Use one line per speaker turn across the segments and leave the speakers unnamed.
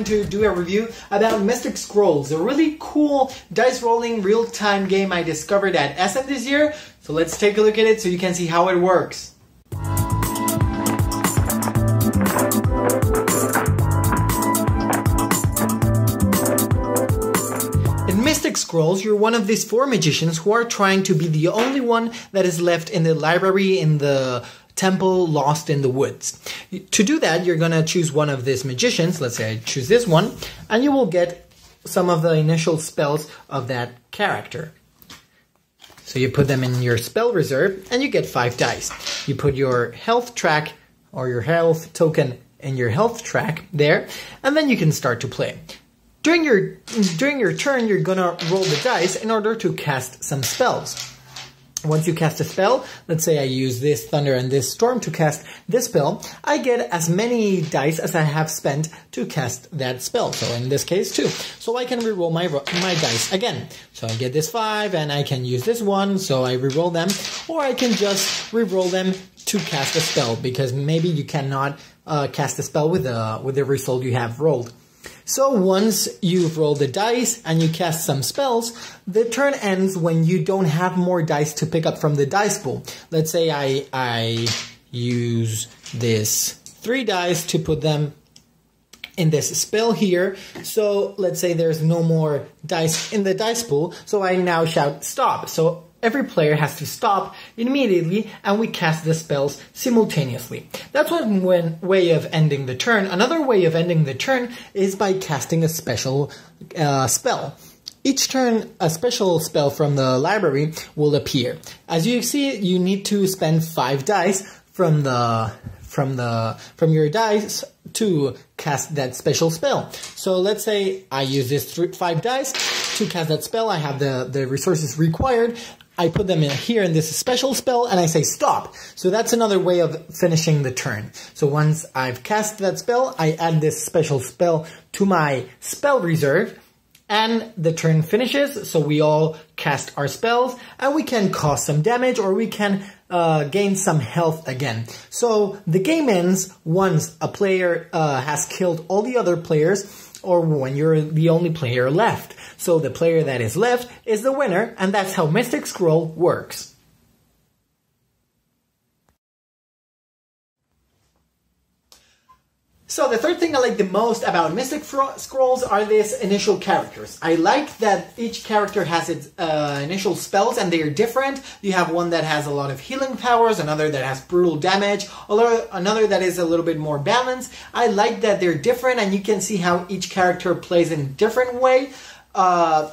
going to do a review about Mystic Scrolls, a really cool dice rolling real-time game I discovered at SM this year. So let's take a look at it so you can see how it works. In Mystic Scrolls, you're one of these 4 magicians who are trying to be the only one that is left in the library in the temple lost in the woods. To do that, you're gonna choose one of these magicians. Let's say I choose this one, and you will get some of the initial spells of that character. So you put them in your spell reserve, and you get 5 dice. You put your health track or your health token in your health track there, and then you can start to play. During your turn, you're gonna roll the dice in order to cast some spells. Once you cast a spell, let's say I use this thunder and this storm to cast this spell, I get as many dice as I have spent to cast that spell. So in this case, 2. So I can reroll my dice again. So I get this 5 and I can use this 1, so I reroll them. Or I can just reroll them to cast a spell, because maybe you cannot cast a spell with the result you have rolled. So once you've rolled the dice and you cast some spells, the turn ends when you don't have more dice to pick up from the dice pool. Let's say I use this 3 dice to put them in this spell here. So let's say there's no more dice in the dice pool, so I now shout stop. So every player has to stop immediately, and we cast the spells simultaneously. That's one way of ending the turn. Another way of ending the turn is by casting a special spell. Each turn, a special spell from the library will appear. As you see, you need to spend 5 dice from your dice to cast that special spell. So let's say I use this 5 dice to cast that spell. I have the resources required. I put them in here in this special spell, and I say stop. So that's another way of finishing the turn. So once I've cast that spell, I add this special spell to my spell reserve, and the turn finishes. So we all cast our spells, and we can cause some damage, or we can gain some health again. So the game ends once a player has killed all the other players, or when you're the only player left. So the player that is left is the winner, and that's how Mystic Scroll works. So the third thing I like the most about Mystic Scrolls are these initial characters. I like that each character has its initial spells, and they are different. You have one that has a lot of healing powers, another that has brutal damage, another that is a little bit more balanced. I like that they're different, and you can see how each character plays in a different way.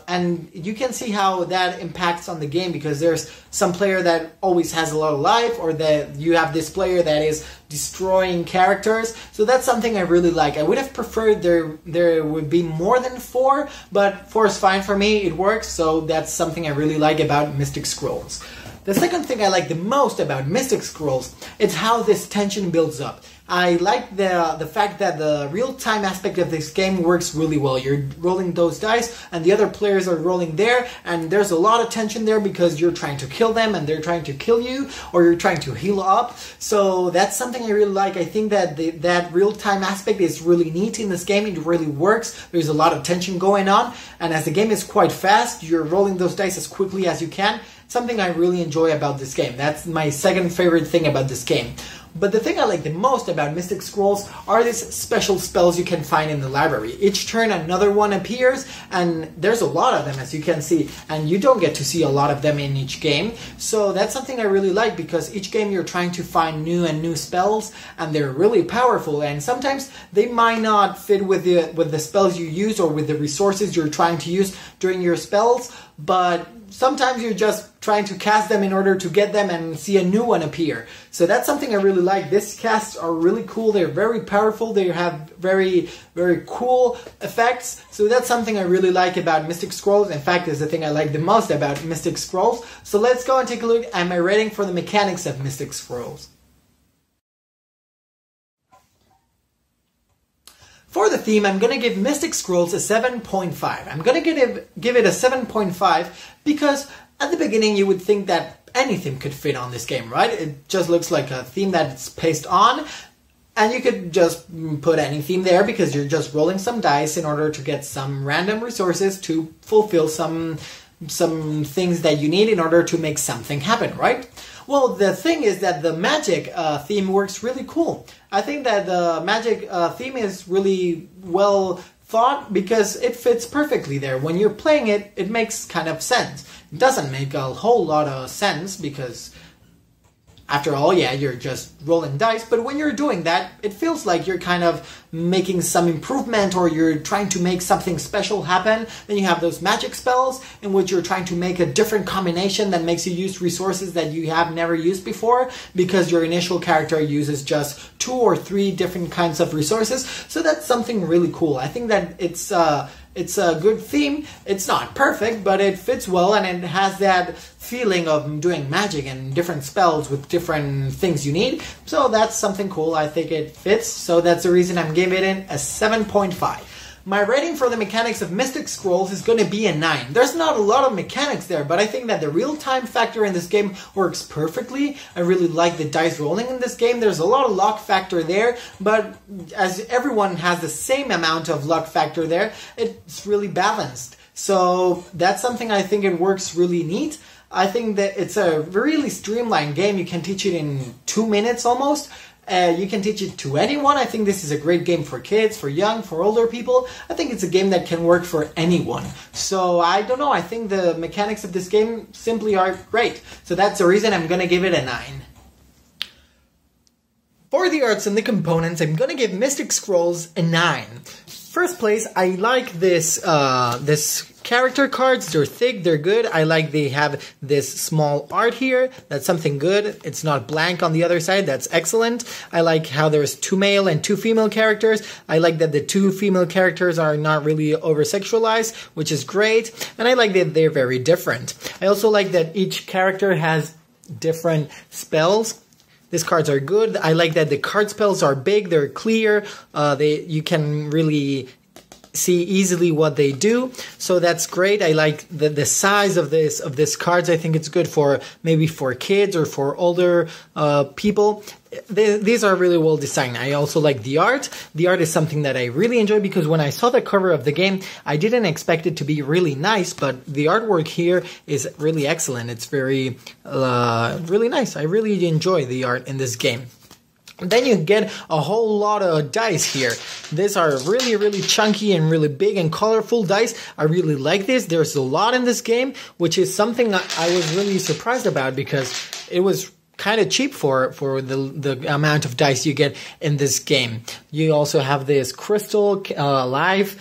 And you can see how that impacts on the game, because there's some player that always has a lot of life, or that you have this player that is destroying characters. So that's something I really like. I would have preferred there would be more than 4, but 4 is fine for me. It works. So that's something I really like about Mystic Scrolls. The second thing I like the most about Mystic Scrolls is how this tension builds up. I like the fact that the real-time aspect of this game works really well. You're rolling those dice, and the other players are rolling there, and there's a lot of tension there because you're trying to kill them, and they're trying to kill you, or you're trying to heal up. So that's something I really like. I think that that real-time aspect is really neat in this game. It really works. There's a lot of tension going on, and as the game is quite fast, you're rolling those dice as quickly as you can. Something I really enjoy about this game. That's my second favorite thing about this game. But the thing I like the most about Mystic Scrolls are these special spells you can find in the library. Each turn another one appears, and there's a lot of them, as you can see, and you don't get to see a lot of them in each game. So that's something I really like, because each game you're trying to find new spells, and they're really powerful, and sometimes they might not fit with the spells you use or with the resources you're trying to use during your spells, but sometimes you're just trying to cast them in order to get them and see a new one appear. So that's something I really like. These casts are really cool. They're very powerful. They have very, very cool effects. So that's something I really like about Mystic Scrolls. In fact, it's the thing I like the most about Mystic Scrolls. So let's go and take a look at my rating for the mechanics of Mystic Scrolls. For the theme, I'm going to give Mystic Scrolls a 7.5. I'm going to give it a 7.5 because at the beginning you would think that any theme could fit on this game, right? It just looks like a theme that's pasted on. And you could just put any theme there because you're just rolling some dice in order to get some random resources to fulfill some things that you need in order to make something happen, right? Well, the thing is that the magic theme works really cool. I think that the magic theme is really well thought because it fits perfectly there. When you're playing it, it makes kind of sense. It doesn't make a whole lot of sense because after all, yeah, you're just rolling dice, but when you're doing that, it feels like you're kind of making some improvement or you're trying to make something special happen. Then you have those magic spells in which you're trying to make a different combination that makes you use resources that you have never used before because your initial character uses just 2 or 3 different kinds of resources. So that's something really cool. I think that it's a good theme. It's not perfect, but it fits well and it has that feeling of doing magic and different spells with different things you need. So that's something cool. I think it fits. So that's the reason I'm giving it a 7.5. My rating for the mechanics of Mystic Scrolls is going to be a 9. There's not a lot of mechanics there, but I think that the real-time factor in this game works perfectly. I really like the dice rolling in this game. There's a lot of luck factor there, but as everyone has the same amount of luck factor there, it's really balanced. So that's something I think it works really neat. I think that it's a really streamlined game. You can teach it in 2 minutes almost. You can teach it to anyone. I think this is a great game for kids, for young, for older people. I think it's a game that can work for anyone. So I don't know. I think the mechanics of this game simply are great. So that's the reason I'm going to give it a 9. For the arts and the components, I'm going to give Mystic Scrolls a 9. First place, I like this character cards. They're thick, they're good. I like they have this small art here. That's something good. It's not blank on the other side. That's excellent. I like how there's 2 male and 2 female characters. I like that the 2 female characters are not really over-sexualized, which is great. And I like that they're very different. I also like that each character has different spells. These cards are good. I like that the card spells are big, they're clear, you can really see easily what they do. So that's great. I like the size of this cards. I think it's good for maybe for kids or for older people. These are really well designed. I also like the art. The art is something that I really enjoy because when I saw the cover of the game, I didn't expect it to be really nice, but the artwork here is really excellent. It's very, really nice. I really enjoy the art in this game. Then you get a whole lot of dice here. These are really, really chunky and really big and colorful dice. I really like this. There's a lot in this game, which is something I was really surprised about because it was kind of cheap for the amount of dice you get in this game. You also have this crystal live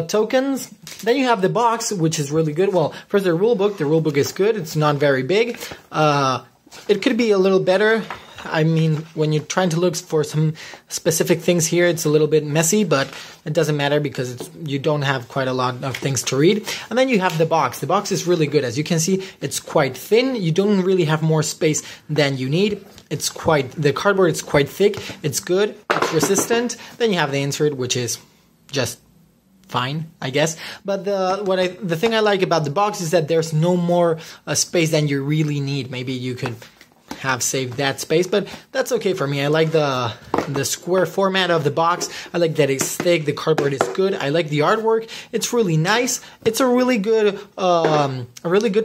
tokens. Then you have the box, which is really good. Well, first the rule book. The rule book is good. It's not very big. It could be a little better. I mean, when you're trying to look for some specific things here, it's a little bit messy, but it doesn't matter because you don't have quite a lot of things to read. And then you have the box. The box is really good. As you can see, it's quite thin. You don't really have more space than you need. The cardboard is quite thick. It's good. It's resistant. Then you have the insert, which is just fine, I guess. But the thing I like about the box is that there's no more space than you really need. Maybe you could have saved that space, but that's okay for me. I like the square format of the box. I like that it's thick. The cardboard is good. I like the artwork. It's really nice. It's a really good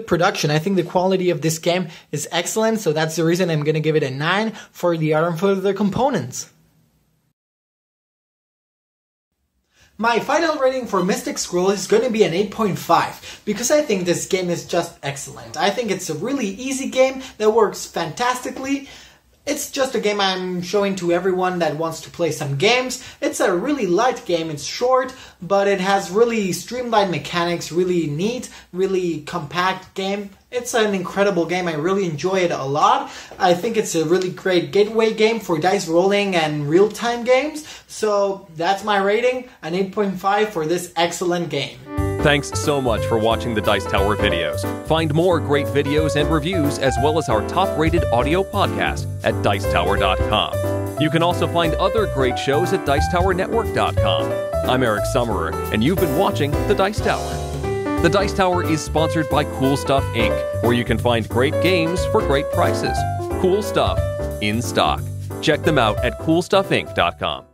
production. I think the quality of this game is excellent. So that's the reason I'm going to give it a 9 for the art and for the components. My final rating for Mystic Scrolls is going to be an 8.5 because I think this game is just excellent. I think it's a really easy game that works fantastically. It's just a game I'm showing to everyone that wants to play some games. It's a really light game, it's short, but it has really streamlined mechanics, really neat, really compact game. It's an incredible game, I really enjoy it a lot. I think it's a really great gateway game for dice rolling and real-time games. So that's my rating, an 8.5 for this excellent game.
Thanks so much for watching the Dice Tower videos. Find more great videos and reviews as well as our top-rated audio podcast at Dicetower.com. You can also find other great shows at Dicetowernetwork.com. I'm Eric Summerer, and you've been watching The Dice Tower. The Dice Tower is sponsored by Cool Stuff Inc., where you can find great games for great prices. Cool stuff in stock. Check them out at CoolStuffInc.com.